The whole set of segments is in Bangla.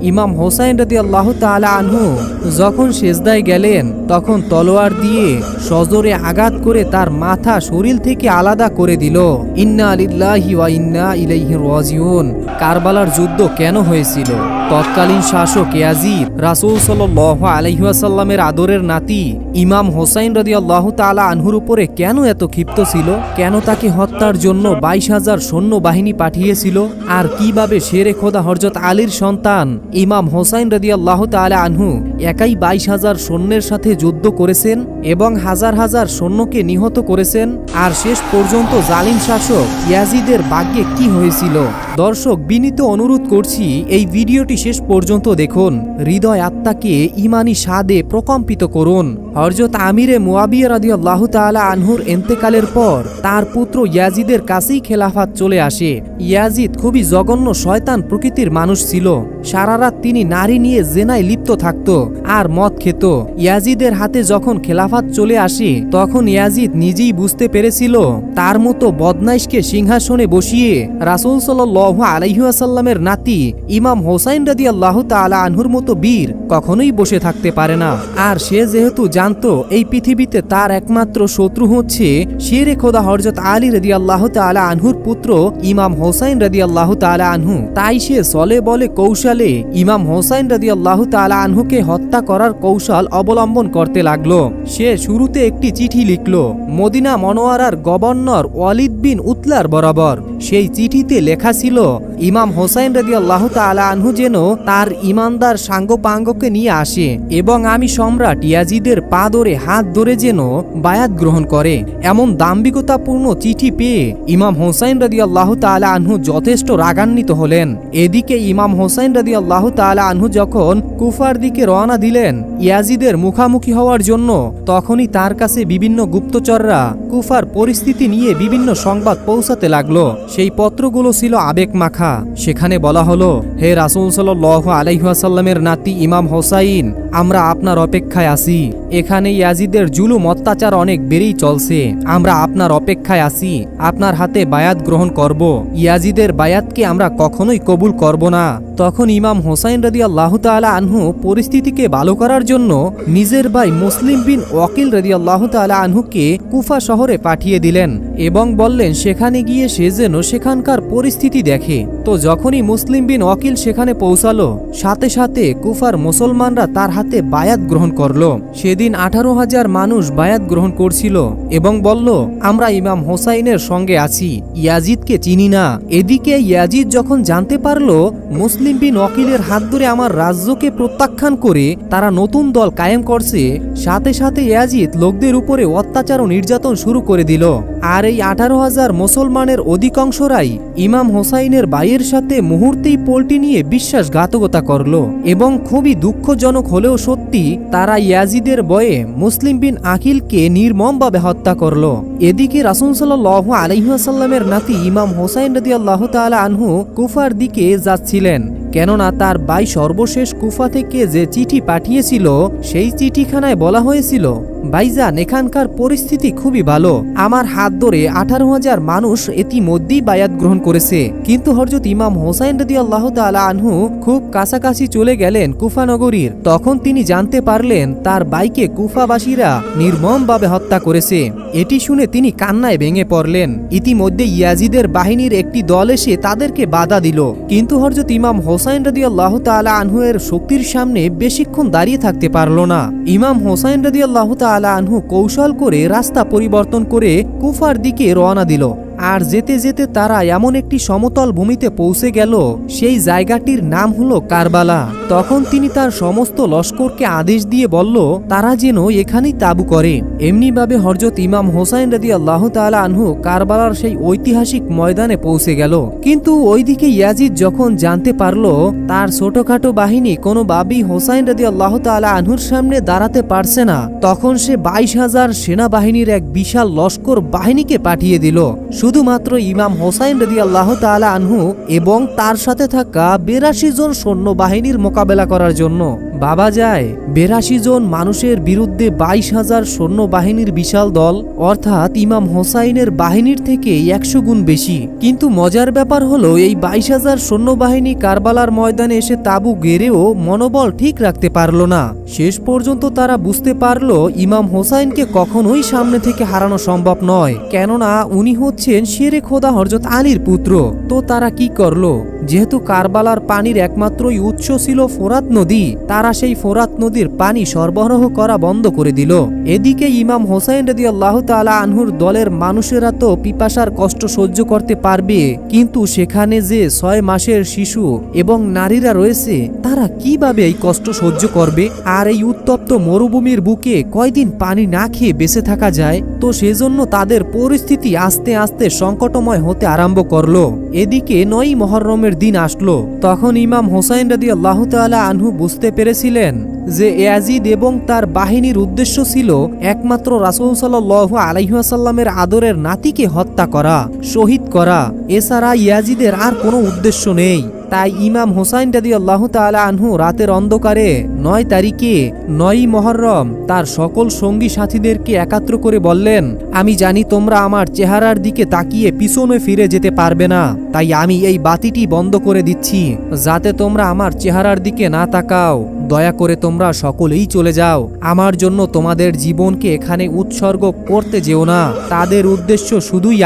ইমাম হোসাইন রাদিয়াল্লাহু তাআলা আনহু যখন সেজদায় গেলেন তখন তলোয়ার দিয়ে সজোরে আঘাত করে তার মাথা শরীর থেকে আলাদা করে দিল। ইন্না লিল্লাহি ওয়া ইন্না ইলাইহি রাজিউন। কারবালার যুদ্ধ কেন হয়েছিল? তৎকালীন শাসক ইয়াজিদ রাসূল সাল্লাল্লাহু আলাইহি ওয়াসাল্লামের আদরের নাতি ইমাম হোসাইন রাদিয়াল্লাহু তাআলা আনহুর উপরে কেন এত ক্ষিপ্ত ছিল? কেন তাকে হত্যার জন্য 22,000 সৈন্যবাহিনী পাঠিয়েছিল? আর কিভাবে শেরে খোদা হযরত আলীর সন্তান ইমাম হোসাইন রাদিয়াল্লাহু তাআলা আনহু একাই 22,000 সৈন্যের সাথে যুদ্ধ করেছেন এবং হাজার হাজার সৈন্যকে নিহত করেছেন? আর শেষ পর্যন্ত জালিম শাসক ইয়াজিদের ভাগ্যে কি হয়েছিল? দর্শক, বিনীত অনুরোধ করছি এই ভিডিওটি শেষ পর্যন্ত দেখুন। হৃদয় আত্মাকে ইমানি স্বাদে প্রকম্পিত করুন। হযরত আমিরে মুয়াবিয়া রাদিয়াল্লাহু তাআলা আনহুর ইন্তেকালের পর তার পুত্র ইয়াজিদের কাছেই খেলাফত চলে আসে। ইয়াজিদ খুবই জঘন্য শয়তান প্রকৃতির মানুষ ছিল। সারা রাত তিনি নারী নিয়ে জেনায় লিপ্ত থাকত আর মদ খেত। ইয়াজিদের হাতে যখন খেলাফত চলে আসে তখন ইয়াজিদ নিজেই বুঝতে পেরেছিল তার মতো বদমাইশকে সিংহাসনে বসিয়ে রাসূল সাল্লাল্লাহু আলাইহি ওয়াসাল্লামের নাতি ইমাম হোসাইন রাদিয়াল্লাহু তাআলা আনহুর মতো বীর কখনোই বসে থাকতে পারে না। আর সে যেহেতু জানতো এই পৃথিবীতে তার একমাত্র শত্রু হচ্ছে শেরে খোদা হযরত আলী রাদিয়াল্লাহু তাআলা আনহুর পুত্র ইমাম হোসাইন রাদিয়াল্লাহু তাআলা আনহু, তাই সে চলে বলে কৌশলে ইমাম হোসাইন রাদিয়াল্লাহু তাআলা আনহুকে হত্যা করার কৌশল অবলম্বন করতে লাগলো। সে শুরুতে একটি চিঠি লিখল মদিনা মনোয়ারার গভর্নর ওয়ালিদ বিন উতলার বরাবর। সেই চিঠিতে লেখা ছিল ইমাম হোসাইন রাদিয়াল্লাহু তাআলা আনহু যেন তার ইমানদার সাঙ্গপাঙ্গকে নিয়ে আসে এবং আমি সম্রাট ইয়াজিদের পা ধরে হাত ধরে যেন বায়াত গ্রহণ করে। এমন দাম্ভিকতাপূর্ণ চিঠি পেয়ে ইমাম হোসাইন রাদিয়াল্লাহু তাআলা আনহু যথেষ্ট রাগান্বিত হলেন। এদিকে ইমাম হোসাইন রাদিয়াল্লাহু তাআলা আনহু যখন কুফার দিকে রওনা দিলেন ইয়াজিদের মুখোমুখি হওয়ার জন্য, তখনই তার কাছে বিভিন্ন গুপ্তচররা কুফার পরিস্থিতি নিয়ে বিভিন্ন সংবাদ পৌঁছাতে লাগলো। সেই পত্রগুলো ছিল আবেগ মাখা। সেখানে বলা হলো, হে রাসূল সাল্লাল্লাহু আলাইহি ওয়াসাল্লামের নাতি ইমাম হোসাইন, আমরা আপনার অপেক্ষায় আছি। এখানে ইয়াজিদের জুলুম অত্যাচার অনেক বেড়েই চলছে। আমরা আপনার অপেক্ষায় আছি। আপনার হাতে বায়াত গ্রহণ করব। ইয়াজিদের বায়াতকে আমরা কখনোই কবুল করব না। তখন ইমাম হোসাইন রাদিয়াল্লাহু তাআলা আনহু পরিস্থিতিকে ভালো করার জন্য নিজের ভাই মুসলিম বিন ওয়াকিল রাদিয়াল্লাহু তাআলা আনহুকে কুফা শহরে পাঠিয়ে দিলেন এবং বললেন সেখানে গিয়ে সে যেন সেখানকার পরিস্থিতি দেখে। তো যখনই মুসলিম বিন ওয়াকিল সেখানে পৌঁছালো, সাথে সাথে কুফার মুসলমানরা তার হাতে বায়াত গ্রহণ করলো। সেদিন 18,000 মানুষ বায়াত গ্রহণ করছিল এবং বলল, আমরা ইমাম হোসাইনের সঙ্গে আছি, ইয়াজিদকে চিনি না। এদিকে ইয়াজিদ যখন জানতে পারলো মুসলিম বিন ওয়াকিলের হাত ধরে আমার রাজ্যকে প্রত্যাখ্যান করে তারা নতুন দল কায়েম করছে, সাথে সাথে ইয়াজিদ লোকদের উপরে অত্যাচার ও নির্যাতন শুরু করে দিল। আর এই 18,000 মুসলমানের অধিকাংশরাই ইমাম হোসাইনের ভাইয়ের সাথে মুহূর্তেই পল্টি নিয়ে বিশ্বাসঘাতকতা করল এবং খুবই দুঃখজনক হলেও সত্যি তারা ইয়াজিদের বয়ে মুসলিম বিন আকিলকে নির্মমভাবে হত্যা করল। এদিকে রাসূল সাল্লাল্লাহু আলাইহি ওয়াসাল্লামের নাতি ইমাম হোসাইন রাদিয়াল্লাহু তাআলা আনহু কুফার দিকে যাচ্ছিলেন, কেননা তার ভাই সর্বশেষ কুফা থেকে যে চিঠি পাঠিয়েছিল সেই চিঠিখানায় বলা হয়েছিল, ভাইজান এখানকার পরিস্থিতি খুবই ভালো, আমার হাত ধরে 18,000 মানুষ ইতিমধ্যেই বায়াত গ্রহণ করেছে। কিন্তু হযরত ইমাম হোসাইন রাদিয়াল্লাহু তাআলা আনহু খুব কাছাকাছি চলে গেলেন কুফা নগরীর। তখন তিনি জানতে পারলেন তার ভাইকে কুফাবাসীরা নির্মমভাবে হত্যা করেছে। এটি শুনে তিনি কান্নায় ভেঙে পড়লেন। ইতিমধ্যে ইয়াজিদের বাহিনীর একটি দল এসে তাদেরকে বাধা দিল, কিন্তু হযরত ইমাম হোসাইন রাদিয়াল্লাহু তাআলা আনহু এর শক্তির সামনে বেশিক্ষণ দাঁড়িয়ে থাকতে পারল না। ইমাম হোসাইন রাদিয়াল্লাহু তাআলা আনহু কৌশল করে রাস্তা পরিবর্তন করে কুফার দিকে রওনা দিল। আর যেতে যেতে তারা এমন একটি সমতল ভূমিতে পৌঁছে গেল, সেই জায়গাটির নাম হলো কারবালা। তখন তিনি তার সমস্ত লস্করকে আদেশ দিয়ে বলল তারা যেন এখানেই তাবু করে। এমনিভাবে হযরত ইমাম হোসাইন রাদিয়াল্লাহু তাআলা আনহু কারবালার সেই ঐতিহাসিক ময়দানে পৌঁছে গেল। কিন্তু ওইদিকে ইয়াজিদ যখন জানতে পারল তার ছোটখাটো বাহিনী কোনোভাবেই হোসাইন রাদিয়াল্লাহু তাআলা আনহুর সামনে দাঁড়াতে পারছে না, তখন সে 22,000 সেনাবাহিনীর এক বিশাল লস্কর বাহিনীকে পাঠিয়ে দিল শুধুমাত্র ইমাম হোসাইন রাদিয়াল্লাহু তাআলা আনহু এবং তার সাথে থাকা 82 জন সৈন্যবাহিনীর মোকাবেলা করার জন্য। ভাবা যায় 82 জন মানুষের বিরুদ্ধে 22,000 সৈন্যবাহিনীর বিশাল দল, অর্থাৎ ইমাম হোসাইনের বাহিনীর থেকে 100 গুণ বেশি। কিন্তু মজার ব্যাপার হলো এই 22,000 সৈন্যবাহিনী কারবালার ময়দানে এসে তাঁবু গেড়েও মনোবল ঠিক রাখতে পারল না। শেষ পর্যন্ত তারা বুঝতে পারল ইমাম হোসাইনকে কখনোই সামনে থেকে হারানো সম্ভব নয়, কেননা উনি হচ্ছেন শেরে খোদা হযরত আলীর পুত্র। তো তারা কি করলো? যেহেতু কারবালার পানির একমাত্রই উৎস ছিল ফোরাত নদী, তারা সেই ফোরাত নদীর পানি সরবরাহ করা বন্ধ করে দিল। এদিকে ইমাম হোসাইন রাদিয়াল্লাহু তাআলা আনহুর দলের মানুষেরা তো পিপাসার কষ্ট সহ্য করতে পারবে, কিন্তু সেখানে যে 6 মাসের শিশু এবং নারীরা রয়েছে তারা কিভাবে এই কষ্ট সহ্য করবে? আর এই উত্তপ্ত মরুভূমির বুকে কয়দিন পানি না খেয়ে বেঁচে থাকা যায়? তো সেজন্য তাদের পরিস্থিতি আস্তে আস্তে সংকটময় হতে আরম্ভ করলো। এদিকে 9 মুহররমের দিন আসলো। তখন ইমাম হোসাইন রাদিয়াল্লাহু তাআলা আনহু বুঝতে পেরেছিলেন যে ইয়াজিদ এবং তার বাহিনীর উদ্দেশ্য ছিল একমাত্র রাসূল সাল্লাল্লাহু আলাইহি ওয়াসাল্লামের আদরের নাতিকে হত্যা করা, শহীদ করা, এছাড়া ইয়াজিদের আর কোনো উদ্দেশ্য নেই। তাই ইমাম হোসাইন রাদিয়াল্লাহু তাআলা আনহু রাতের অন্ধকারে 9 তারিখে 9 মুহররম তার সকল সঙ্গী সাথীদেরকে একাত্র করে বললেন, আমি জানি তোমরা আমার চেহারার দিকে তাকিয়ে পিছনে ফিরে যেতে পারবে না, তাই আমি এই বাতিটি বন্ধ করে দিচ্ছি যাতে তোমরা আমার চেহারার দিকে না তাকাও। দয়া করে তোমরা সকলেই চলে যাও, আমার জন্য তোমাদের জীবনকে এখানে উৎসর্গ করতে যেও না। তাদের উদ্দেশ্য শুধুই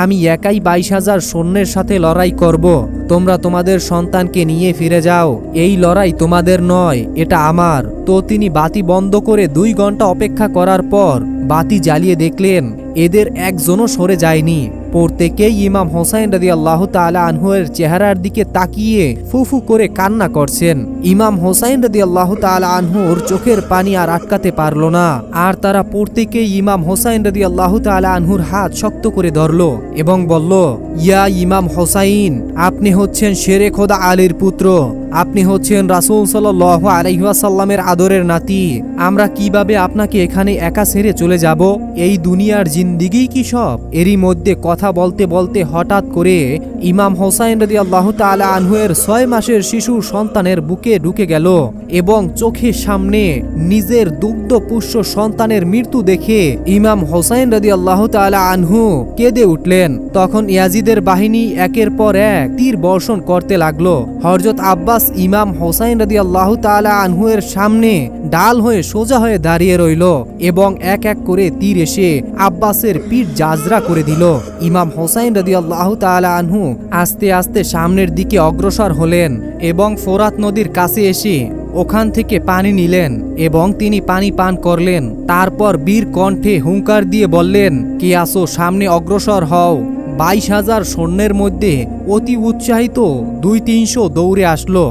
আমি একাই 22,000 সৈন্যের সাথে লড়াই করব। তোমরা তোমাদের সন্তানকে নিয়ে ফিরে যাও, এই লড়াই তোমাদের নয়, এটা আমার। তো তিনি বাতি বন্ধ করে 2 ঘন্টা অপেক্ষা করার পর বাতি জ্বালিয়ে দেখলেন এদের একজনও সরে যায়নি। প্রত্যেকেই ইমাম হোসাইন রাদিয়াল্লাহু তাআলা আনহুর চেহারার দিকে তাকিয়ে ফুফু করে কান্না করছেন। ইমাম হোসাইন রাদিয়াল্লাহু তাআলা আনহুর চোখের পানি আর আটকাতে পারল না, আর তারা প্রত্যেকেই ইমাম হোসাইন রাদিয়াল্লাহু তাআলা আনহুর হাত শক্ত করে ধরল এবং বলল, ইয়া ইমাম হোসাইন, আপনি হচ্ছেন শেরে খোদা আলীর পুত্র, আপনি হচ্ছেন রাসূল সাল্লাল্লাহু আলাইহি ওয়াসাল্লামের আদরের নাতি। আমরা কিভাবে আপনাকে এখানে একা ছেড়ে চলে যাব? এই দুনিয়ার জিন্দেগি কি সব? এরই মধ্যে কথা বলতে বলতে হঠাৎ করে ইমাম হোসাইন রাদিয়াল্লাহু তাআলা আনহুর 6 মাসের শিশু সন্তানের বুকে ঢুকে গেল এবং চোখের সামনে নিজের দুগ্ধপুষ্য সন্তানের মৃত্যু দেখে ইমাম হোসাইন রাদিয়াল্লাহু তাআলা আনহু কেঁদে উঠলেন। তখন ইয়াজিদের বাহিনী একের পর এক তীর বর্ষণ করতে লাগলো। হযরত আব্বাস ইমাম হোসাইন রাদিয়াল্লাহু তাআলা আনহুর সামনে ডাল হয়ে সোজা হয়ে দাঁড়িয়ে রইল এবং এক এক করে তীর এসে আব্বাসের পিঠ জাজরা করে দিল। ইমাম হোসাইন রাদিয়াল্লাহু তাআলা আনহু আস্তে আস্তে সামনের দিকে অগ্রসর হলেন এবং ফোরাত নদীর কাছে এসে ওখান থেকে পানি নিলেন এবং তিনি পানি পান করলেন। তারপর বীর কণ্ঠে হুঙ্কার দিয়ে বললেন, কে আসো, সামনে অগ্রসর হও। 22,000 সৈন্যের মধ্যে অতি উৎসাহিত 200-300 দৌড়ে আসলো।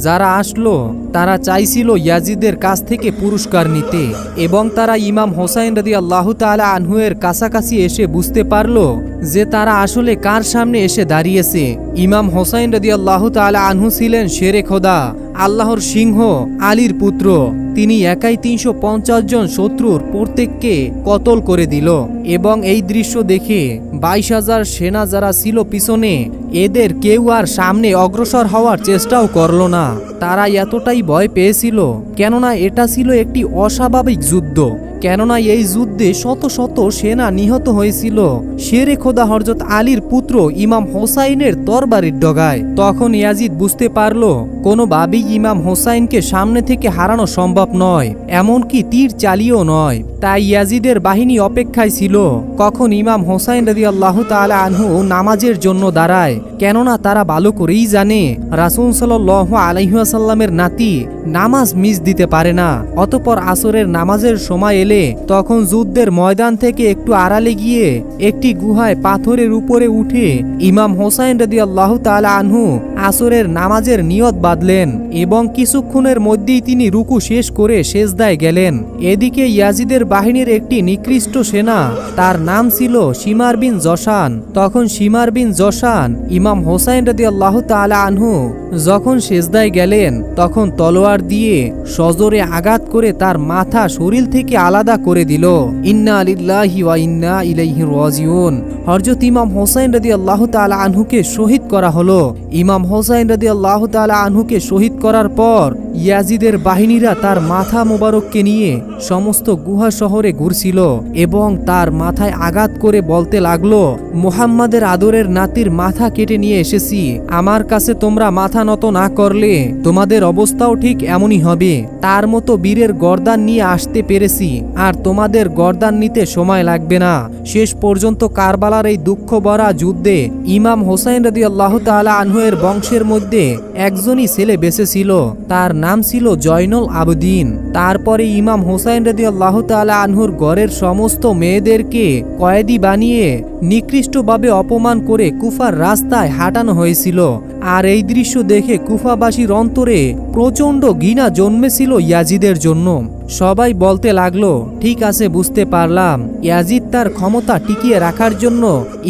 যারা আসলো তারা চাইছিল ইয়াজিদের কাছ থেকে পুরস্কার নিতে এবং তারা ইমাম হোসাইন রাদিয়াল্লাহু তাআলা আনহুর কাছাকাছি এসে বুঝতে পারলো যে তারা আসলে কার সামনে এসে দাঁড়িয়েছে। ইমাম হোসাইন রাদিয়াল্লাহু তাআলা আনহু ছিলেন শেরে খোদা, আল্লাহর সিংহ, আলীর পুত্র। তিনি একাই 350 জন শত্রুর প্রত্যেককে কতল করে দিল এবং এই দৃশ্য দেখে 22,000 সেনা যারা ছিল পিছনে, এদের কেউ আর সামনে অগ্রসর হওয়ার চেষ্টাও করল না। তারা এতটাই ভয় পেয়েছিল, কেননা এটা ছিল একটি অস্বাভাবিক যুদ্ধ। কেননা এই যুদ্ধে শত শত সেনা নিহত হয়েছিল শেরে খোদা হযরত আলীর পুত্র ইমাম হোসাইনের তরবারির ডগায়। তখন ইয়াজিদ বুঝতে পারল কোনোভাবেই ইমাম হোসাইনকে সামনে থেকে হারানো সম্ভব নয়, এমনকি তীর চালিয়েও নয়। তাই ইয়াজিদের বাহিনী অপেক্ষায় ছিল কখন ইমাম হোসাইন রাদিয়াল্লাহু তাআলা আনহু নামাজের জন্য দাঁড়ায়, কেননা তারা ভালো করেই জানে রাসূল সাল্লাল্লাহু আলাইহি ওয়াসাল্লামের নাতি নামাজ মিস দিতে পারে না। অতঃপর আসরের নামাজের সময় এলে তখন যুদ্ধের ময়দান থেকে একটু আড়ালে গিয়ে একটি গুহায় পাথরের উপরে উঠে ইমাম হোসাইন রাদিয়াল্লাহু তাআলা আনহু আসরের নামাজের নিয়ত বাঁধলেন এবং কিছুক্ষণের মধ্যেই তিনি রুকু শেষ করে সেজদায় গেলেন। এদিকে ইয়াজিদের বাহিনীর একটি নিকৃষ্ট সেনা, তার নাম ছিল শিমার বিন জশান। তখন শিমার বিন জশান ইমাম হোসাইন রাদিয়াল্লাহু তাআলা আনহু যখন সেজদায় গেলেন তখন তলোয়ার দিয়ে সজোরে আঘাত করে তার মাথা শরীর থেকে আলাদা আলাদা করে দিল। ইন্না লিল্লাহি ওয়া ইন্না ইলাইহি রাজিউন। হযরত ইমাম হোসাইন রাদিয়াল্লাহু তাআলা আনহুকে শহীদ করা হলো। ইমাম হোসাইন রাদিয়াল্লাহু তাআলা আনহুকে শহীদ করার পর ইয়াজিদের বাহিনীরা তার মাথা মোবারককে নিয়ে সমস্ত গুহা শহরে ঘুরছিল এবং তার মাথায় আঘাত করে বলতে লাগলো, মুহাম্মাদের আদরের নাতির মাথা কেটে নিয়ে এসেছি, আমার কাছে তোমরা মাথা নত না করলে তোমাদের অবস্থাও ঠিক এমনই হবে। তার মতো বীরের গর্দান নিয়ে আসতে পেরেছি, আর তোমাদের গর্দান নিতে সময় লাগবে না। শেষ পর্যন্ত কারবালার এই দুঃখ ভরা যুদ্ধে ইমাম হোসাইন রাদিয়াল্লাহু তাআলা আনহু এর বংশের মধ্যে একজনই ছেলে বেঁচে ছিল, তার নাম ছিল জয়নুল আবেদিন। তারপরে ইমাম হোসাইন রাদিয়াল্লাহু তাআলা আনহুর ঘরের সমস্ত মেয়েদেরকে কয়েদি বানিয়ে নিকৃষ্টভাবে অপমান করে কুফার রাস্তায় হাঁটানো হয়েছিল। আর এই দৃশ্য দেখে কুফাবাসীর অন্তরে প্রচণ্ড ঘৃণা জন্মেছিল ইয়াজিদের জন্য। সবাই বলতে লাগলো, ঠিক আছে, বুঝতে পারলাম, ইয়াজিদ তার ক্ষমতা টিকিয়ে রাখার জন্য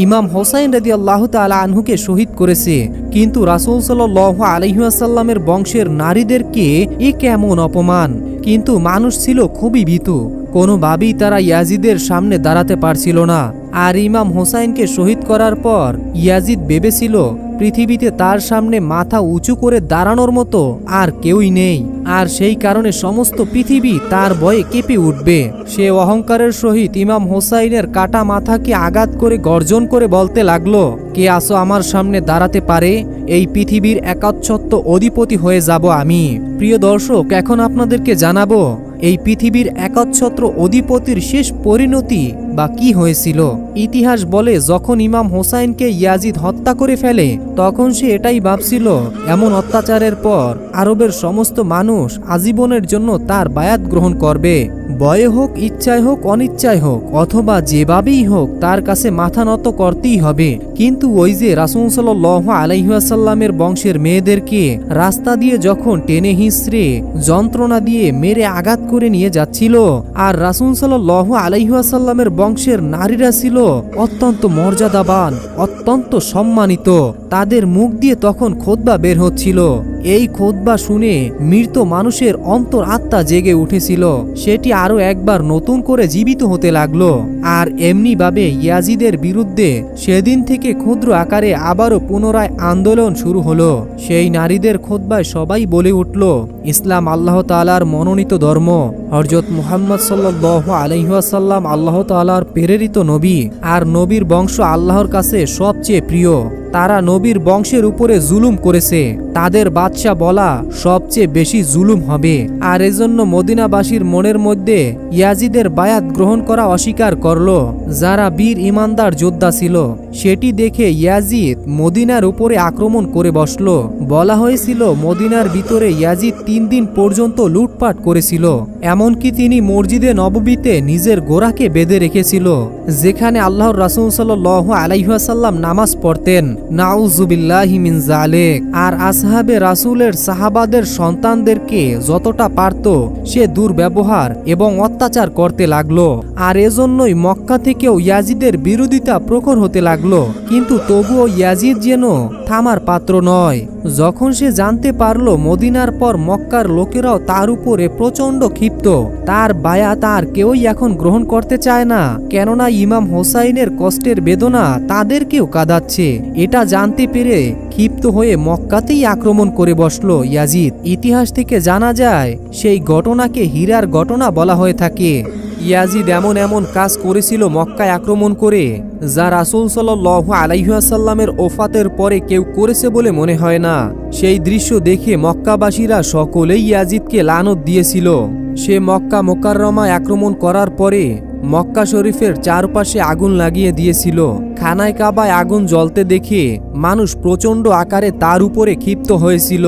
ইমাম হোসাইন রাদিয়াল্লাহু তাআলা আনহুকে শহীদ করেছে, কিন্তু রাসূল সাল্লাল্লাহু আলাইহি ওয়াসাল্লামের বংশের নারীদেরকে এ কেমন অপমান। কিন্তু মানুষ ছিল খুবই ভীতু, কোনোভাবেই তারা ইয়াজিদের সামনে দাঁড়াতে পারছিল না। আর ইমাম হোসাইনকে শহীদ করার পর ইয়াজিদ ভেবেছিল পৃথিবীতে তার সামনে মাথা উঁচু করে দাঁড়ানোর মতো আর কেউই নেই, আর সেই কারণে সমস্ত পৃথিবী তার ভয়ে কেঁপে উঠবে। সে অহংকারের সহিত ইমাম হোসাইনের কাটা মাথাকে আঘাত করে গর্জন করে বলতে লাগলো, কে আসো আমার সামনে দাঁড়াতে পারে? এই পৃথিবীর একচ্ছত্র অধিপতি হয়ে যাব আমি। প্রিয় দর্শক, এখন আপনাদেরকে জানাবো এই পৃথিবীর একচ্ছত্র অধিপতির শেষ পরিণতি বা কি হয়েছিল। ইতিহাস বলে, যখন ইমাম হোসাইনকে ইয়াজিদ হত্যা করে ফেলে তখন সে এটাই ভাবছিল, এমন অত্যাচারের পর আরবের সমস্ত মানুষ আজীবনের জন্য তার বায়াত গ্রহণ করবে। ভয়ে হোক, ইচ্ছায় হোক, অনিচ্ছায় হোক, অথবা যেভাবেই হোক তার কাছে মাথা নত করতেই হবে। কিন্তু ওই যে রাসূল সাল্লাল্লাহু আলাইহি ওয়াসাল্লামের বংশের মেয়েদেরকে রাস্তা দিয়ে যখন টেনে হিঁচড়ে যন্ত্রণা দিয়ে মেরে আঘাত করে নিয়ে যাচ্ছিল, আর রাসূল সাল্লাল্লাহু আলাইহি ওয়াসাল্লামের বংশের নারীরা ছিল অত্যন্ত মর্যাদাবান, অত্যন্ত সম্মানিত, তাদের মুখ দিয়ে তখন খুতবা বের হচ্ছিল। এই খুতবা শুনে মৃত মানুষের অন্তর আত্মা জেগে উঠেছিল, সেটি আরো একবার নতুন করে জীবিত হতে লাগলো। আর এমনি ভাবে ইয়াজিদের বিরুদ্ধে সেদিন থেকে ক্ষুদ্র আকারে আবারও পুনরায় আন্দোলন শুরু হলো। সেই নারীদের খুতবায় সবাই বলে উঠল, ইসলাম আল্লাহ তাআলার মনোনীত ধর্ম, হযরত মুহাম্মদ সাল্লাল্লাহু আলাইহি ওয়াসাল্লাম আল্লাহ তাআলার প্রেরিত নবী, আর নবীর বংশ আল্লাহর কাছে সবচেয়ে প্রিয়। তারা নবীর বংশের উপরে জুলুম করেছে, তাদের বাদশা বলা সবচেয়ে বেশি জুলুম হবে। আর এজন্য মদিনাবাসীর মনের মধ্যে ইয়াজিদের বায়াত গ্রহণ করা অস্বীকার করলো, যারা বীর ইমানদার যোদ্ধা ছিল। সেটি দেখে ইয়াজিদ মদিনার উপরে আক্রমণ করে বসলো। বলা হয়েছিল মদিনার ভিতরে ইয়াজিদ 3 দিন পর্যন্ত লুটপাট করেছিল, এমনকি তিনি মসজিদে নববীতে নিজের গোরাকে বেঁধে রেখেছিল, যেখানে আল্লাহর রাসূল সাল্লাল্লাহু আলাইহি ওয়াসাল্লাম নামাজ পড়তেন। নাউযুবিল্লাহি মিন যালিক। আর আসহাবে রাসূলের সাহাবাদের সন্তানদেরকে যতটা পারত সে দুর্ব্যবহার এবং অত্যাচার করতে লাগলো। আর এজন্যই মক্কা থেকেও ইয়াজিদের বিরোধিতা প্রখর হতে লাগলো। কিন্তু তবুও ইয়াজিদ যেন থামার পাত্র নয়। যখন সে জানতে পারলো মদিনার পর মক্কার লোকেরাও তার উপরে প্রচন্ড ক্ষিপ্ত, তার বায়াত আর কেউই এখন গ্রহণ করতে চায় না, কেননা ইমাম হোসাইনের কষ্টের বেদনা তাদেরকেও কাঁদাচ্ছে, এটা জানতে পেরে ক্ষিপ্ত হয়ে মক্কাতেই আক্রমণ করে বসলো ইয়াজিদ। ইতিহাস থেকে জানা যায় সেই ঘটনাকে হীরার ঘটনা বলা হয়ে থাকে। ইয়াজিদ এমন এমন কাজ করেছিল মক্কায় আক্রমণ করে, যা রাসূল সাল্লাল্লাহু আলাইহি ওয়াসাল্লামের ওফাতের পরে কেউ করেছে বলে মনে হয় না। সেই দৃশ্য দেখে মক্কাবাসীরা সকলেই ইয়াজিদকে লানত দিয়েছিল। সে মক্কা মুকাররমায় আক্রমণ করার পরে মক্কা শরীফের চারপাশে আগুন লাগিয়ে দিয়েছিল। খানায় কাবায় আগুন জ্বলতে দেখে মানুষ প্রচন্ড আকারে তার উপরে ক্ষিপ্ত হয়েছিল।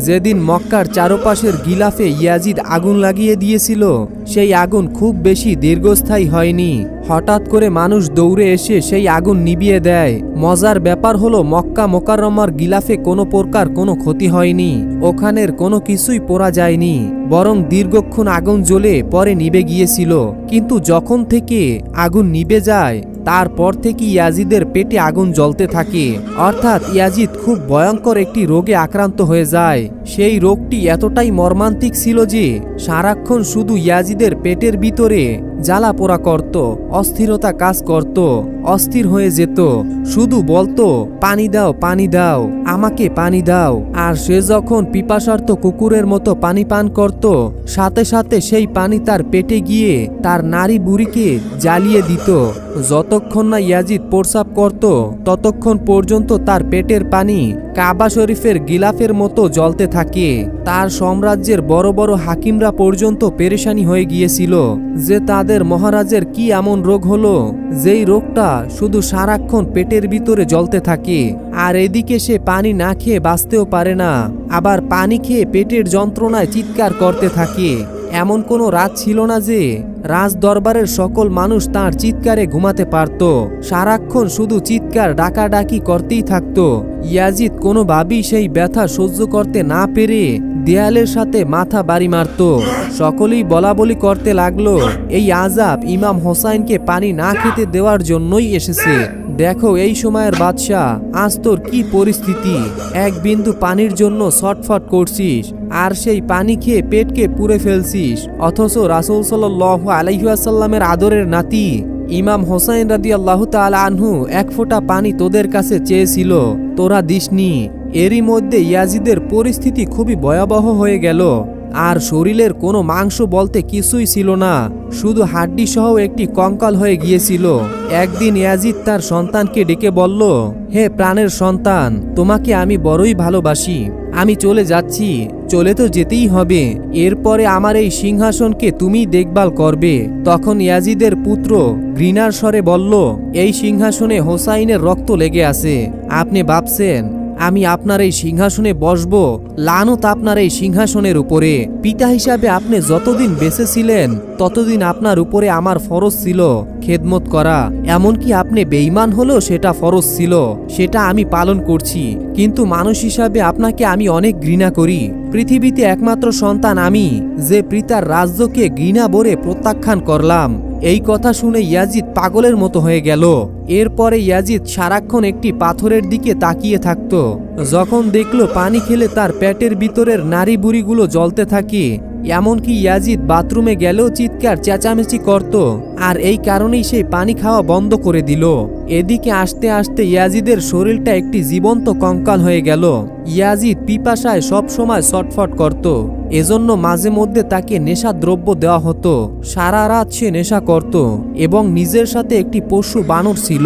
যেদিন মক্কার চারপাশের গিলাফে ইয়াজিদ আগুন লাগিয়ে দিয়েছিল, সেই আগুন খুব বেশি দীর্ঘস্থায়ী হয়নি। হঠাৎ করে মানুষ দৌড়ে এসে সেই আগুন নিভিয়ে দেয়। মজার ব্যাপার হলো মক্কা মুকাররমার গিলাফে কোনো প্রকার কোনো ক্ষতি হয়নি, ওখানের কোনো কিছুই পোড়া যায়নি, বরং দীর্ঘক্ষণ আগুন জ্বলে পরে নিভে গিয়েছিল। কিন্তু যখন থেকে আগুন নিভে যায় তারপর থেকে ইয়াজিদের পেটে আগুন জ্বলতে থাকে, অর্থাৎ ইয়াজিদ খুব ভয়ঙ্কর একটি রোগে আক্রান্ত হয়ে যায়। সেই রোগটি এতটাই মর্মান্তিক ছিল যে সারাক্ষণ শুধু ইয়াজিদের পেটের ভিতরে জ্বালা পোড়া করত, অস্থিরতা কাজ করত, অস্থির হয়ে যেত, শুধু বলতো পানি দাও, পানি দাও, আমাকে পানি দাও। আর সে যখন পিপাসার্ত কুকুরের মতো পানি পান করত, সাথে সাথে সেই পানি তার পেটে গিয়ে তার নারী বুড়িকে জ্বালিয়ে দিত। যতক্ষণ না ইয়াজিদ প্রস্রাব করত ততক্ষণ পর্যন্ত তার পেটের পানি কাবা শরীফের গিলাফের মতো জ্বলতে থাকে। তার সাম্রাজ্যের বড় বড় হাকিমরা পর্যন্ত পেরেশানি হয়ে গিয়েছিল যে তাদের মহারাজের কি এমন রোগ হলো যেই রোগটা শুধু সারাক্ষণ পেটের ভিতরে জ্বলতে থাকে। আর এদিকে সে পানি না খেয়ে বাঁচতেও পারে না, আবার পানি খেয়ে পেটের যন্ত্রণায় চিৎকার করতে থাকে। এমন কোনো রাত ছিল না যে রাজ দরবারের সকল মানুষ তার চিৎকারে ঘুমাতে পারত। সারাক্ষণ শুধু চিৎকার ডাকাডাকি করতেই থাকতো। ইয়াজিদ কোনোভাবেই সেই ব্যথা সহ্য করতে না পেরে দেয়ালের সাথে মাথা বাড়ি মারত। সকলেই বলাবলি করতে লাগলো, এই আযাব ইমাম হোসাইনকে পানি না খেতে দেওয়ার জন্যই এসেছে। দেখো এই সময়ের বাদশাহ, আজ তোর কি পরিস্থিতি, এক বিন্দু পানির জন্য ছটফট করছিস আর সেই পানি খেয়ে পেটকে পুড়ে ফেলছিস, অথচ রাসূল সাল্লাল্লাহু আলাইহি ওয়াসাল্লামের আদরের নাতি ইমাম হোসাইন রাদিয়াল্লাহু তাআলা আনহু এক ফোঁটা পানি তোদের কাছে চেয়েছিল, তোরা দিসনি। এরই মধ্যে ইয়াজিদের পরিস্থিতি খুবই ভয়াবহ হয়ে গেল। আর শরীরের কোনো মাংস বলতে কিছুই ছিল না, শুধু হাড্ডি সহ একটি কঙ্কাল হয়ে গিয়েছিল। একদিন ইয়াজিদ তার সন্তানকে ডেকে বলল, হে প্রাণের সন্তান, তোমাকে আমি বড়ই ভালোবাসি, আমি চলে যাচ্ছি, চলে তো যেতেই হবে, এরপরে আমার এই সিংহাসনকে তুমি দেখভাল করবে। তখন ইয়াজিদের পুত্র ঘৃণার স্বরে বলল, এই সিংহাসনে হোসাইনের রক্ত লেগে আছে, আপনি ভাবছেন আমি আপনার এই সিংহাসনে বসব? লানত আপনার এই সিংহাসনের উপরে। পিতা হিসাবে আপনি যতদিন বেঁচে ছিলেন ততদিন আপনার উপরে আমার ফরজ ছিল খেদমত করা, এমনকি আপনি বেঈমান হলেও সেটা ফরজ ছিল, সেটা আমি পালন করছি। কিন্তু মানুষ হিসাবে আপনাকে আমি অনেক ঘৃণা করি। পৃথিবীতে একমাত্র সন্তান আমি যে পিতার রাজ্যকে ঘৃণা ভরে প্রত্যাখ্যান করলাম। এই কথা শুনে ইয়াজিদ পাগলের মতো হয়ে গেল। এরপরে ইয়াজিদ সারাক্ষণ একটি পাথরের দিকে তাকিয়ে থাকত। যখন দেখলো পানি খেলে তার পেটের ভিতরের নাড়ি বুড়িগুলো জ্বলতে থাকে, এমনকি ইয়াজিদ বাথরুমে গেলেও চিৎকার চেঁচামেচি করত, আর এই কারণেই সেই পানি খাওয়া বন্ধ করে দিল। এদিকে আসতে আসতে ইয়াজিদের শরীরটা একটি জীবন্ত কঙ্কাল হয়ে গেল। ইয়াজিদ পিপাসায় সব সময় ছটফট করত, এজন্য মাঝে মধ্যে তাকে নেশা দ্রব্য দেওয়া হতো। সারা রাত সে নেশা করত এবং নিজের সাথে একটি পশু বানর ছিল।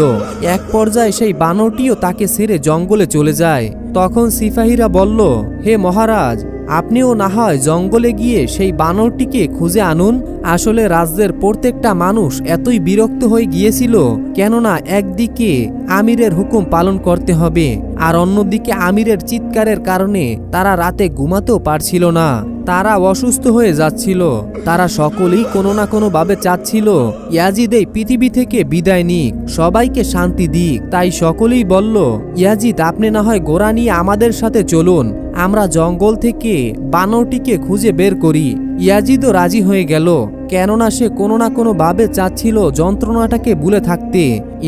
এক পর্যায়ে সেই বানরটিও তাকে ছেড়ে জঙ্গলে চলে যায়। তখন সিপাহীরা বলল, হে মহারাজ, আপনিও না হয় জঙ্গলে গিয়ে সেই বানরটিকে খুঁজে আনুন। আসলে রাজ্যের প্রত্যেকটা মানুষ এতই বিরক্ত হয়ে গিয়েছিল, কেননা একদিকে আমিরের হুকুম পালন করতে হবে আর অন্যদিকে আমিরের চিৎকারের কারণে তারা রাতে ঘুমাতেও পারছিল না, তারা অসুস্থ হয়ে যাচ্ছিল। তারা সকলেই কোনো না কোনো ভাবে চাচ্ছিল ইয়াজিদ এই পৃথিবী থেকে বিদায় নিক, সবাইকে শান্তি দিক। তাই সকলেই বলল, ইয়াজিদ আপনি না হয় ঘোড়া নিয়ে আমাদের সাথে চলুন, আমরা জঙ্গল থেকে বানরটিকে খুঁজে বের করি। ইয়াজিদও রাজি হয়ে গেল, কেননা সে কোনো না কোনো ভাবে চাচ্ছিল যন্ত্রণাটাকে ভুলে থাকতে।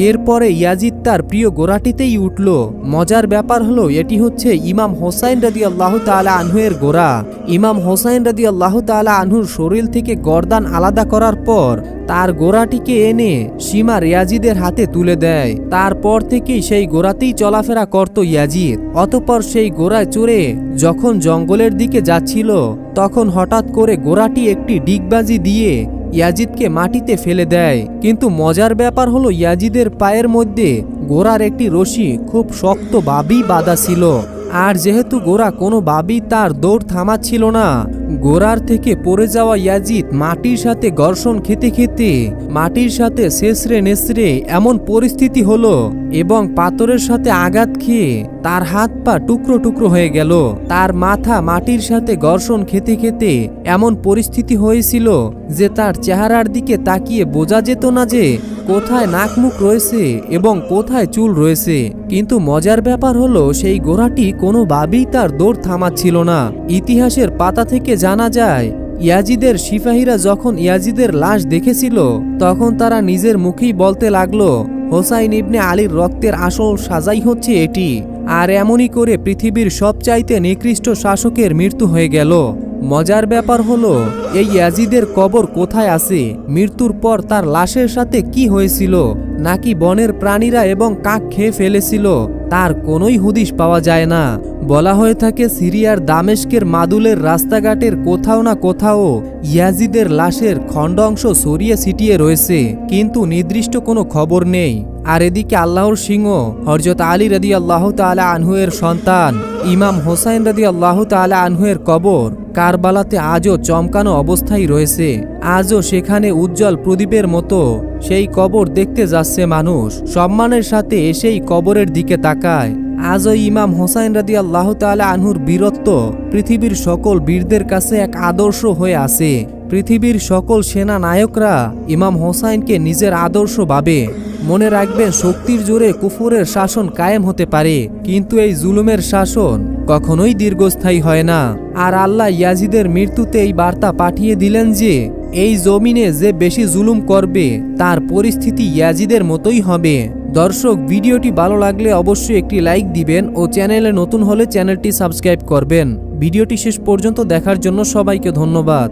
এরপরে ইয়াজিদ তার প্রিয় ঘোড়াটিতেই উঠল। মজার ব্যাপার হলো এটি হচ্ছে ইমাম হোসাইন রাদিয়াল্লাহু তাআলা আনহু এর ঘোড়া। ইমাম হোসাইন রাদিয়াল্লাহু তাআলা আনহুর শরীর থেকে গর্দান আলাদা করার পর তার ঘোড়াটিকে এনে সীমা ইয়াজিদের হাতে তুলে দেয়। তারপর থেকেই সেই ঘোড়াতেই চলাফেরা করত ইয়াজিদ। অতঃপর সেই ঘোড়ায় চড়ে যখন জঙ্গলের দিকে যাচ্ছিল, তখন হঠাৎ করে ঘোড়াটি একটি ডিগবাজি দিয়ে ইয়াজিদকে মাটিতে ফেলে দেয়। কিন্তু মজার ব্যাপার হলো ইয়াজিদের পায়ের মধ্যে ঘোড়ার একটি রশি খুব শক্তভাবেই বাঁধা ছিল, আর যেহেতু ঘোড়া কোনোভাবেই তার দৌড় থামাচ্ছিল না, ঘোড়ার থেকে পড়ে যাওয়া ইয়াজিদ মাটির সাথে ঘর্ষণ খেতে খেতে মাটির সাথে ছেঁচড়ে নেচড়ে এমন পরিস্থিতি হলো এবং পাথরের সাথে আঘাত খেয়ে তার হাত পা টুকরো টুকরো হয়ে গেল। তার মাথা মাটির সাথে ঘর্ষণ খেতে খেতে এমন পরিস্থিতি হয়েছিল যে তার চেহারার দিকে তাকিয়ে বোঝা যেত না যে কোথায় নাক মুখ রয়েছে এবং কোথায় চুল রয়েছে। কিন্তু মজার ব্যাপার হলো সেই ঘোড়াটি কোনোভাবেই তার দৌড় থামাচ্ছিল না। ইতিহাসের পাতা থেকে জানা যায়, ইয়াজিদের সিপাহীরা যখন ইয়াজিদের লাশ দেখেছিল তখন তারা নিজের মুখেই বলতে লাগলো, হোসাইন ইবনে আলীর রক্তের আসল সাজাই হচ্ছে এটি। আর এমনই করে পৃথিবীর সবচাইতে নিকৃষ্ট শাসকের মৃত্যু হয়ে গেল। মজার ব্যাপার হলো এই ইয়াজিদের কবর কোথায় আছে, মৃত্যুর পর তার লাশের সাথে কি হয়েছিল, নাকি বনের প্রাণীরা এবং কাক খেয়ে ফেলেছিল, তার কোনোই হুদিস পাওয়া যায় না। বলা হয়ে থাকে সিরিয়ার দামেস্কের মাদুলের রাস্তাঘাটের কোথাও না কোথাও ইয়াজিদের লাশের খণ্ড অংশ ছড়িয়ে ছিটিয়ে রয়েছে, কিন্তু নির্দিষ্ট কোনো খবর নেই। আর এদিকে আল্লাহর সিংহ হযরত আলী রাদিয়াল্লাহু তাআলা আনহু এর সন্তান ইমাম হোসাইন রাদিয়াল্লাহু তাআলা আনহু এর কবর কারবালাতে আজও চমকানো অবস্থায় রয়েছে। আজও সেখানে উজ্জ্বল প্রদীপের মতো সেই কবর দেখতে যাচ্ছে মানুষ, সম্মানের সাথে এসেই কবরের দিকে তাকায়। আজও ইমাম হোসাইন রাদিয়াল্লাহু তাআলা আনহুর বীরত্ব পৃথিবীর সকল বীরদের কাছে এক আদর্শ হয়ে আছে। পৃথিবীর সকল সেনা নায়করা ইমাম হোসাইনকে নিজের আদর্শ ভাবে। মনে রাখবেন, শক্তির জোরে কুফরের শাসন কায়েম হতে পারে, কিন্তু এই জুলুমের শাসন কখনোই দীর্ঘস্থায়ী হয় না। আর আল্লাহ ইয়াজিদের মৃত্যুতে এই বার্তা পাঠিয়ে দিলেন যে এই জমিনে যে বেশি জুলুম করবে তার পরিস্থিতি ইয়াজিদের মতোই হবে। দর্শক, ভিডিওটি ভালো লাগলে অবশ্যই একটি লাইক দিবেন ও চ্যানেলে নতুন হলে চ্যানেলটি সাবস্ক্রাইব করবেন। ভিডিওটি শেষ পর্যন্ত দেখার জন্য সবাইকে ধন্যবাদ।